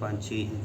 5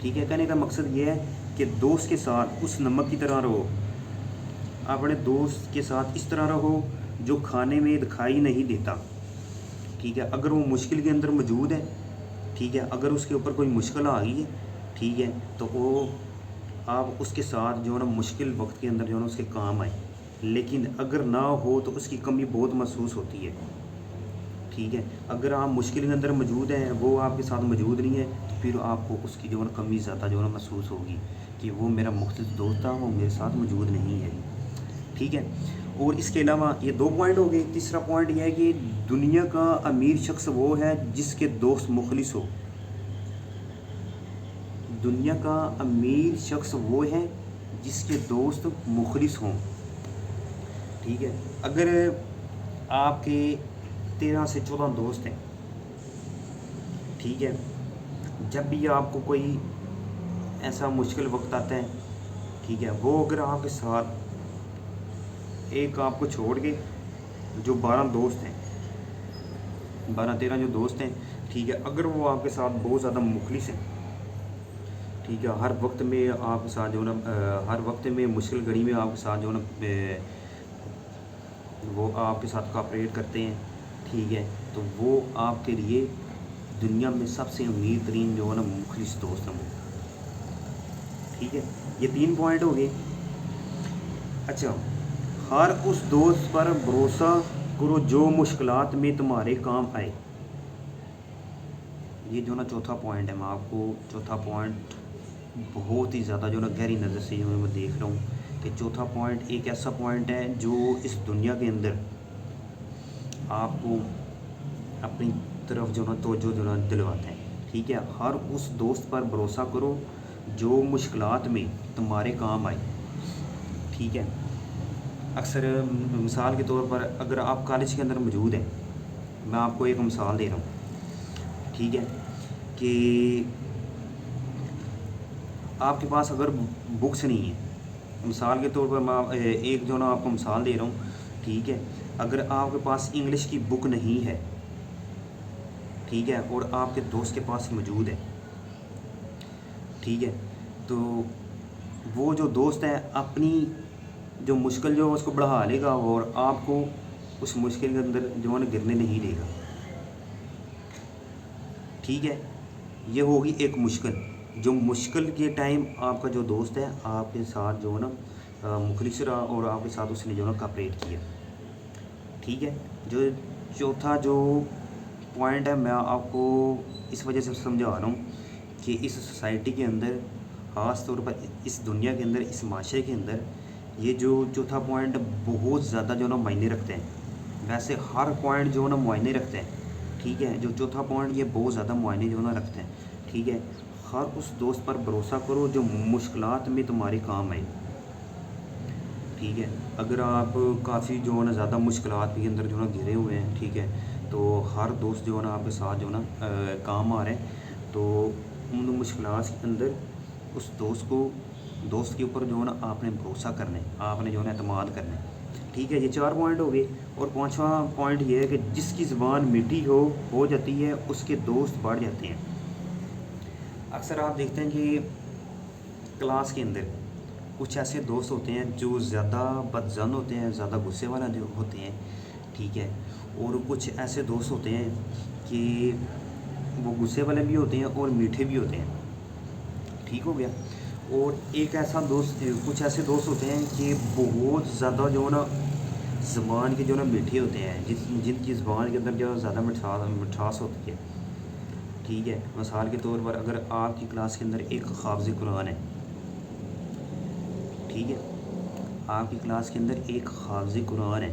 ٹھیک ہے، کہنے کا مقصد یہ ہے کہ دوست کے ساتھ اس نمک کی طرح رہو، اپنے دوست کے ساتھ اس طرح رہو جو کھانے میں دکھائی نہیں دیتا، ٹھیک ہے، اگر وہ مشکل کے اندر موجود ہے، ٹھیک ہے، اگر اس کے اوپر کوئی مشکل آ گئی ہے، ٹھیک ہے، تو وہ آپ اس کے ساتھ جو ہے نا مشکل وقت کے اندر جو ہے نا اس کے کام آئے، لیکن اگر نہ ہو تو اس کی کمی بہت محسوس ہوتی ہے، ٹھیک ہے، اگر آپ مشکل کے اندر موجود ہیں، وہ آپ کے ساتھ موجود نہیں ہے، تو پھر آپ کو اس کی جو ہے نا کمی زیادہ جو ہے نا محسوس ہوگی کہ وہ میرا مخلص دوست تھا، وہ میرے ساتھ موجود نہیں ہے، ٹھیک ہے۔ اور اس کے علاوہ یہ 2 پوائنٹ ہو گئے۔ تیسرا پوائنٹ یہ ہے کہ دنیا کا امیر شخص وہ ہے جس کے دوست مخلص ہو۔ دنیا کا امیر شخص وہ ہے جس کے دوست مخلص ہوں، ٹھیک ہے۔ اگر آپ کے 13 سے 14 دوست ہیں، ٹھیک ہے، جب بھی آپ کو کوئی ایسا مشکل وقت آتا ہے، ٹھیک ہے، وہ اگر آپ کے ساتھ ایک آپ کو چھوڑ کے جو 12 دوست ہیں، 12-13 جو دوست ہیں، ٹھیک ہے، اگر وہ آپ کے ساتھ بہت زیادہ مخلص ہیں، ٹھیک ہے، ہر وقت میں آپ کے ساتھ جو ہے نا ہر وقت میں مشکل گھڑی میں آپ کے ساتھ جو ہے نا وہ آپ کے ساتھ کوآپریٹ کرتے ہیں، ٹھیک ہے، تو وہ آپ کے لیے دنیا میں سب سے امیر ترین جو ہے نا مخلص دوست ہیں وہ، ٹھیک ہے۔ یہ 3 پوائنٹ ہو گئے۔ اچھا، ہر اس دوست پر بھروسہ کرو جو مشکلات میں تمہارے کام آئے۔ یہ جو نا چوتھا پوائنٹ ہے، میں آپ کو چوتھا پوائنٹ بہت ہی زیادہ جو نا گہری نظر سے جو میں دیکھ رہا ہوں کہ چوتھا پوائنٹ ایک ایسا پوائنٹ ہے جو اس دنیا کے اندر آپ کو اپنی طرف جو نا توجہ جو نا دلواتا ہے، ٹھیک ہے۔ ہر اس دوست پر بھروسہ کرو جو مشکلات میں تمہارے کام آئے، ٹھیک ہے۔ اکثر مثال کے طور پر اگر آپ کالج کے اندر موجود ہیں، میں آپ کو ایک مثال دے رہا ہوں، ٹھیک ہے، کہ آپ کے پاس اگر بکس نہیں ہیں، مثال کے طور پر میں ایک جو نا آپ کو مثال دے رہا ہوں، ٹھیک ہے، اگر آپ کے پاس انگلش کی بک نہیں ہے، ٹھیک ہے، اور آپ کے دوست کے پاس موجود ہے، ٹھیک ہے، تو وہ جو دوست ہے اپنی جو مشکل جو اس کو بڑھا لے گا اور آپ کو اس مشکل کے اندر جو ہے نا گرنے نہیں دے گا، ٹھیک ہے۔ یہ ہوگی ایک مشکل، جو مشکل کے ٹائم آپ کا جو دوست ہے آپ کے ساتھ جو ہے نا مخلص رہا اور آپ کے ساتھ اس نے جو ہے نا کوآپریٹ کیا، ٹھیک ہے۔ جو چوتھا جو پوائنٹ ہے میں آپ کو اس وجہ سے سمجھا رہا ہوں کہ اس سوسائٹی کے اندر، خاص طور پر اس دنیا کے اندر، اس معاشرے کے اندر یہ جو چوتھا پوائنٹ بہت زیادہ جو ہے نا معنی رکھتے ہیں۔ ویسے ہر پوائنٹ جو ہے نا معانی رکھتے ہیں، ٹھیک ہے، جو چوتھا پوائنٹ یہ بہت زیادہ معانی جو ہے نا رکھتے ہیں، ٹھیک ہے۔ ہر اس دوست پر بھروسہ کرو جو مشکلات میں تمہارے کام آئے، ٹھیک ہے۔ اگر آپ کافی جو ہے نا زیادہ مشکلات کے اندر جو ہے نا گھرے ہوئے ہیں، ٹھیک ہے، تو ہر دوست جو ہے نا آپ کے ساتھ جو ہے نا کام آ رہے ہیں، تو ان مشکلات کے اندر اس دوست کے اوپر جو ہے نا آپ نے بھروسہ کرنا ہے، آپ نے جو ہے نا اعتماد کرنا ہے، ٹھیک ہے۔ یہ 4 پوائنٹ ہو گئے۔ اور 5واں پوائنٹ یہ ہے کہ جس کی زبان میٹھی ہو جاتی ہے اس کے دوست بڑھ جاتے ہیں۔ اکثر آپ دیکھتے ہیں کہ کلاس کے اندر کچھ ایسے دوست ہوتے ہیں جو زیادہ بدظن ہوتے ہیں، زیادہ غصے والا جو ہوتے ہیں، ٹھیک ہے، اور کچھ ایسے دوست ہوتے ہیں کہ وہ غصے والے بھی ہوتے ہیں اور میٹھے بھی ہوتے ہیں، ٹھیک ہو گیا۔ اور ایک ایسا دوست، کچھ ایسے دوست ہوتے ہیں کہ بہت زیادہ جو ہے نا زبان کے جو ہے نا میٹھے ہوتے ہیں، جن کی زبان کے اندر جو ہے زیادہ مٹھاس ہوتی ہے، ٹھیک ہے۔ مثال کے طور پر اگر آپ کی کلاس کے اندر ایک حافظ قرآن ہے، ٹھیک ہے، آپ کی کلاس کے اندر ایک حافظ قرآن ہے،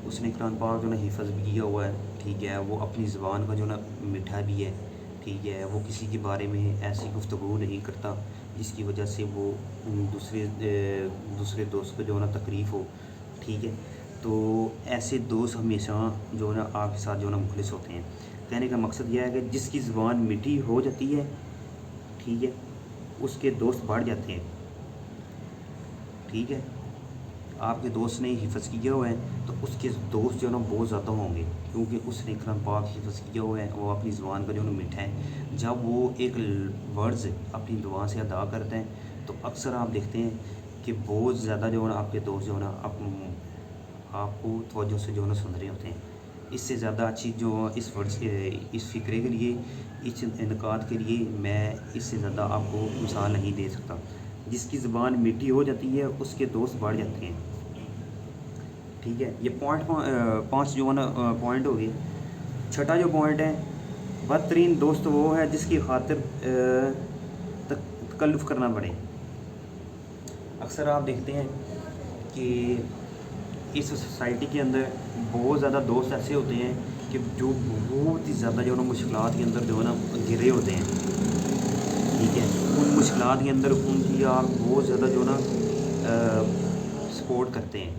اس نے قرآن پاک جو ہے نا حفظ بھی کیا ہوا ہے، ٹھیک ہے، وہ اپنی زبان کا جو ہے نا میٹھا بھی ہے، ٹھیک ہے، وہ کسی کے بارے میں ایسی گفتگو نہیں کرتا جس کی وجہ سے وہ دوسرے دوست کو جو ہے نا تکلیف ہو، ٹھیک ہے۔ تو ایسے دوست ہمیشہ جو ہے نا آپ کے ساتھ جو ہے نا مخلص ہوتے ہیں۔ کہنے کا مقصد یہ ہے کہ جس کی زبان میٹھی ہو جاتی ہے، ٹھیک ہے، اس کے دوست بڑھ جاتے ہیں، ٹھیک ہے۔ آپ کے دوست نے حفظ کیا ہوا ہے تو اس کے دوست جو ہے نا بہت زیادہ ہوں گے، کیونکہ اس نے قرآن پاک حفظ کیا ہوا ہے، وہ اپنی زبان کا جو ہے نا میٹھا ہے۔ جب وہ ایک ورڈز اپنی زبان سے ادا کرتے ہیں تو اکثر آپ دیکھتے ہیں کہ بہت زیادہ جو ہے نا آپ کے دوست جو ہے نا آپ کو توجہ سے جو ہے نا سن رہے ہوتے ہیں۔ اس سے زیادہ اچھی جو اس ورڈز کے اس فکرے کے لیے، اس انعقاد کے لیے میں اس سے زیادہ آپ کو مثال نہیں دے سکتا۔ جس کی زبان میٹھی ہو جاتی ہے اس کے دوست بڑھ جاتے ہیں، ٹھیک ہے۔ یہ پانچ جو ہے نا پوائنٹ ہو گئے۔ چھٹا جو پوائنٹ ہے، بدترین دوست وہ ہے جس کی خاطر تکلف کرنا پڑے۔ اکثر آپ دیکھتے ہیں کہ اس سوسائٹی کے اندر بہت زیادہ دوست ایسے ہوتے ہیں کہ جو بہت ہی زیادہ جو ہے نا مشکلات کے اندر جو ہے نا گرے ہوتے ہیں، ٹھیک ہے۔ ان مشکلات کے اندر ان کی آپ بہت زیادہ جو ہے نا سپورٹ کرتے ہیں،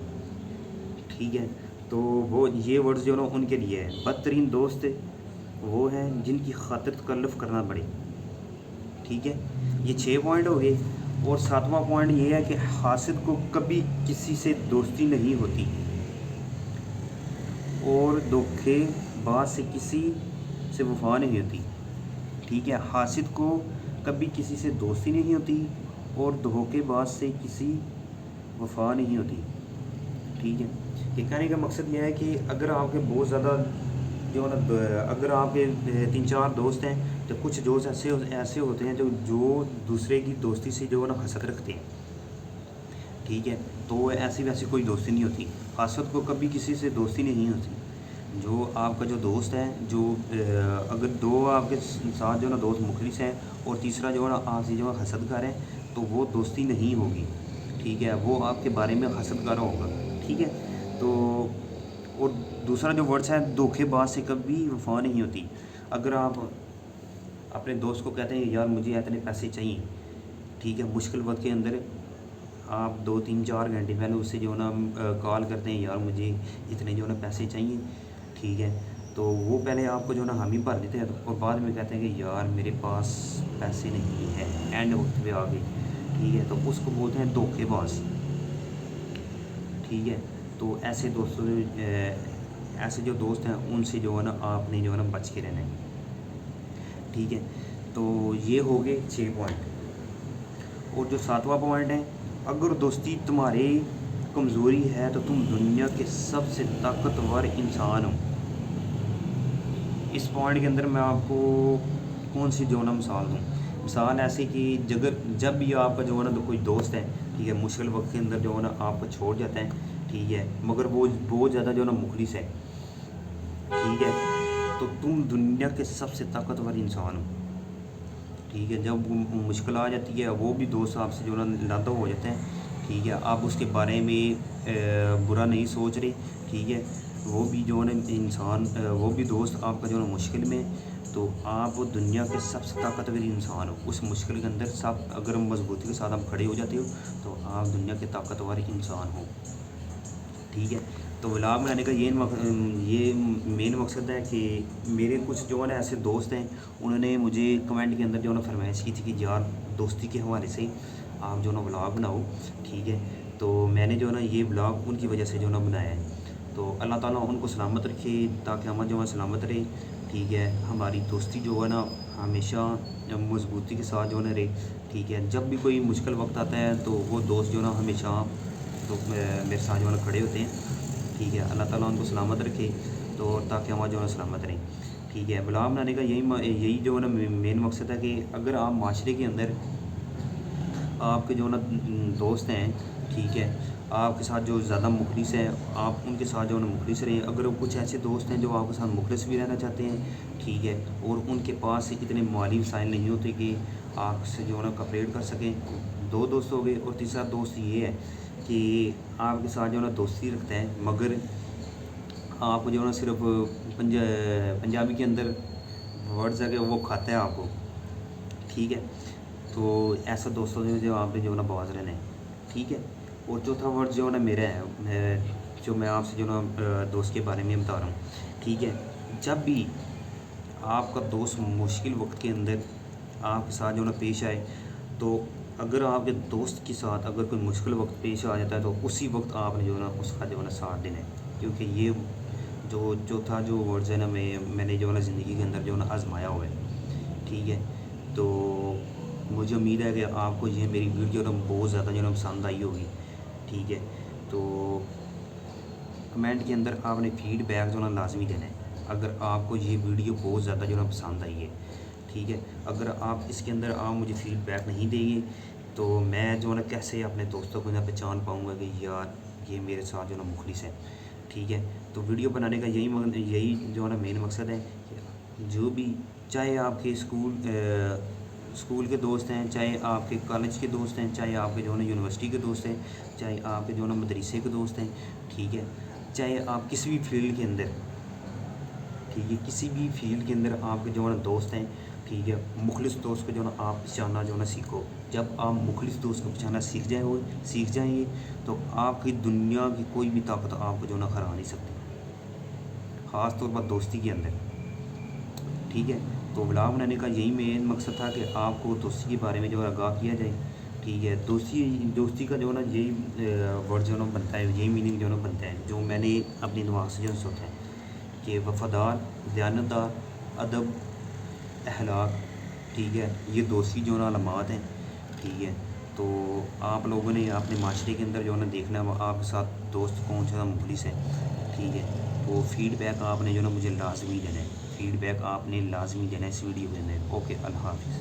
ٹھیک ہے۔ تو وہ یہ ورڈز جو ہے نا ان کے لیے ہے، بدترین دوست وہ ہیں جن کی خاطر تکلف کرنا پڑے، ٹھیک ہے۔ یہ 6 پوائنٹ ہو گئے۔ اور 7واں پوائنٹ یہ ہے کہ حاسد کو کبھی کسی سے دوستی نہیں ہوتی، اور دھوکے باز سے کسی سے وفا نہیں ہوتی، ٹھیک ہے۔ حاسد کو کبھی کسی سے دوستی نہیں ہوتی اور دھوکے باز سے کسی وفا نہیں ہوتی، ٹھیک ہے۔ یہ کہنے کا مقصد یہ ہے کہ اگر آپ کے بہت زیادہ جو ہے نا اگر آپ کے 3-4 دوست ہیں تو کچھ دوست ایسے ہوتے ہیں جو دوسرے کی دوستی سے جو ہے نا حسد رکھتے ہیں، ٹھیک ہے۔ تو ایسی ویسی کوئی دوستی نہیں ہوتی، حاسد کو کبھی کسی سے دوستی نہیں ہوتی۔ جو آپ کا جو دوست ہے، جو اگر 2 آپ کے ساتھ جو ہے نا دوست مخلص ہیں اور تیسرا جو ہے نا آپ سے جو ہے حسد کر ہے تو وہ دوستی نہیں ہوگی، ٹھیک ہے۔ وہ آپ کے بارے میں حسد کر ہوگا، ٹھیک ہے۔ تو اور دوسرا جو ورڈس ہے، دھوکے باز سے کبھی وفا نہیں ہوتی۔ اگر آپ اپنے دوست کو کہتے ہیں یار مجھے اتنے پیسے چاہیے، ٹھیک ہے، مشکل وقت کے اندر آپ 2-3-4 گھنٹے پہلے اس سے جو ہے نا کال کرتے ہیں یار مجھے اتنے جو ہے نا پیسے چاہیے، ٹھیک ہے، تو وہ پہلے آپ کو جو ہے نا حامی بھر دیتے ہیں اور بعد میں کہتے ہیں کہ یار میرے پاس پیسے نہیں ہیں، اینڈ وقت پہ آ گئے، ٹھیک ہے، تو اس کو بولتے ہیں دھوکے باز، ٹھیک ہے۔ تو ایسے جو دوست ہیں ان سے جو ہے نا آپ نے جو ہے نا بچ کے رہنا ہے، ٹھیک ہے۔ تو یہ ہو گئے 6 پوائنٹ۔ اور جو 7واں پوائنٹ ہے، اگر دوستی تمہاری کمزوری ہے تو تم دنیا کے سب سے طاقتور انسان ہو۔ اس پوائنٹ کے اندر میں آپ کو کون سی جو ہے نا مثال دوں؟ مثال ایسے کہ جب بھی آپ کا جو ہے نا کوئی دوست ہے، ٹھیک ہے، مشکل وقت کے اندر جو ہے نا آپ کو چھوڑ جاتا ہے، ٹھیک ہے، مگر وہ بہت زیادہ جو ہے نا مخلص ہے، ٹھیک ہے، تو تم دنیا کے سب سے طاقتور انسان ہو، ٹھیک ہے۔ جب مشکل آ جاتی ہے وہ بھی دوست آپ سے جو ہے نا لاتا ہو جاتے ہیں، ٹھیک ہے، آپ اس کے بارے میں برا نہیں سوچ رہے، ٹھیک ہے، وہ بھی جو ہے نا وہ بھی دوست آپ کا جو ہے نا مشکل میں، تو آپ دنیا کے سب سے طاقتور انسان ہو۔ اس مشکل کے اندر اگر مضبوطی کے ساتھ آپ کھڑے ہو جاتے ہو تو آپ دنیا کے طاقتور انسان ہو، ٹھیک ہے۔ تو ولاگ بنانے کا یہ مین مقصد ہے کہ میرے کچھ جو ہے نا ایسے دوست ہیں، انہوں نے مجھے کمنٹ کے اندر جو ہے نا فرمائش کی تھی کہ یار دوستی کے حوالے سے آپ جو ہے نا ولاگ بناؤ، ٹھیک ہے، تو میں نے جو ہے نا یہ ولاگ ان کی وجہ سے جو ہے نا بنایا ہے۔ تو اللہ تعالیٰ ان کو سلامت رکھے تاکہ ہم جو ہے سلامت رہے، ٹھیک ہے، ہماری دوستی جو ہے نا ہمیشہ مضبوطی کے ساتھ جو ہے نا رہے، ٹھیک ہے۔ جب بھی کوئی مشکل وقت آتا ہے تو وہ دوست جو ہے نا ہمیشہ تو میرے ساتھ جو ہے نا کھڑے ہوتے ہیں، ٹھیک ہے۔ اللہ تعالیٰ ان کو سلامت رکھے تو تاکہ ہم جو ہے نا سلامت رہیں، ٹھیک ہے۔ ولاگ بنانے کا یہی جو ہے نا مین مقصد ہے کہ اگر آپ معاشرے کے اندر آپ کے جو ہے نا دوست ہیں، ٹھیک ہے، آپ کے ساتھ جو زیادہ مخلص ہیں آپ ان کے ساتھ جو ہے نا مخلص رہیں۔ اگر کچھ ایسے دوست ہیں جو آپ کے ساتھ مخلص بھی رہنا چاہتے ہیں، ٹھیک ہے، اور ان کے پاس اتنے مالی وسائل نہیں ہوتے کہ آپ سے جو ہے نا کپریٹ کر سکیں، 2 دوست ہو گئے۔ اور تیسرا دوست یہ ہے کہ آپ کے ساتھ جو ہے نا دوستی رکھتا ہے مگر آپ کو جو ہے نا صرف پنجابی کے اندر ورڈز ہے کہ وہ کھاتا ہے آپ کو، ٹھیک ہے، تو ایسا دوستوں سے جو آپ نے جو ہے نا باز رہنا ہے، ٹھیک ہے۔ اور چوتھا ورڈ جو ہے نا میرا ہے جو میں آپ سے جو ہے نا دوست کے بارے میں بتا رہا ہوں، ٹھیک ہے، جب بھی آپ کا دوست مشکل وقت کے اندر آپ کے ساتھ جو ہے نا پیش آئے تو اگر آپ کے دوست کے ساتھ اگر کوئی مشکل وقت پیش آ جاتا ہے تو اسی وقت آپ نے جو ہے نا اس کا جو ہے نا ساتھ دینا ہے، کیونکہ یہ جو چوتھا جو ورڈز ہے نا میں نے جو ہے نا زندگی کے اندر جو ہے نا آزمایا ہوا ہے، ٹھیک ہے۔ تو مجھے امید ہے کہ آپ کو یہ میری ویڈیو نا بہت زیادہ جو ہے نا پسند آئی ہوگی، ٹھیک ہے۔ تو کمنٹ کے اندر آپ نے فیڈ بیک جو ہے نا لازمی دینا ہے اگر آپ کو یہ ویڈیو بہت زیادہ جو ہے نا پسند آئی ہے، ٹھیک ہے۔ اگر آپ اس کے اندر آپ مجھے فیڈ بیک نہیں دیں گے تو میں جو ہے نا کیسے اپنے دوستوں کو نہ پہچان پاؤں گا کہ یار یہ میرے ساتھ جو ہے نا مخلص ہے، ٹھیک ہے۔ تو ویڈیو بنانے کا یہی جو ہے نا مین مقصد ہے کہ جو بھی چاہے آپ کے اسکول کے دوست ہیں، چاہے آپ کے کالج کے دوست ہیں، چاہے آپ کے جو ہے نا یونیورسٹی کے دوست ہیں، چاہے آپ کے جو ہے نا مدرسے کے دوست ہیں، ٹھیک ہے، چاہے آپ کسی بھی فیلڈ کے اندر، ٹھیک ہے، کسی بھی فیلڈ کے اندر آپ کے جو ہے نا دوست ہیں، ٹھیک ہے، مخلص دوست کو جو ہے نا آپ پہچاننا جو ہے نا سیکھو۔ جب آپ مخلص دوست کو پہچاننا سیکھ جائیں گے تو آپ کی دنیا کی کوئی بھی طاقت آپ کو جو ہے نا ہرا نہیں سکتی، خاص طور پر دوستی کے اندر، ٹھیک ہے۔ تو ولاگ بنانے کا یہی مین مقصد تھا کہ آپ کو دوستی کے بارے میں جو ہے آگاہ کیا جائے، ٹھیک ہے۔ دوستی کا جو ہے نا یہی ورڈ جو ہے نا بنتا ہے، یہی میننگ جو ہے نا بنتا ہے جو میں نے اپنی دماغ سے جو ہے سوچا ہے کہ وفادار، دیانتدار، ادب، اخلاق، ٹھیک ہے، یہ دوستی جو ہے نا علامات ہیں، ٹھیک ہے۔ تو آپ لوگوں نے اپنے معاشرے کے اندر جو ہے نا دیکھنا ہے آپ کے ساتھ دوست کون سا مخلص ہے، ٹھیک ہے۔ تو فیڈ بیک آپ نے جو ہے نا مجھے لازمی دینا ہے، فیڈ بیک آپ نے لازمی دینا ہے اس ویڈیو کے اندر۔ اوکے، اللہ حافظ۔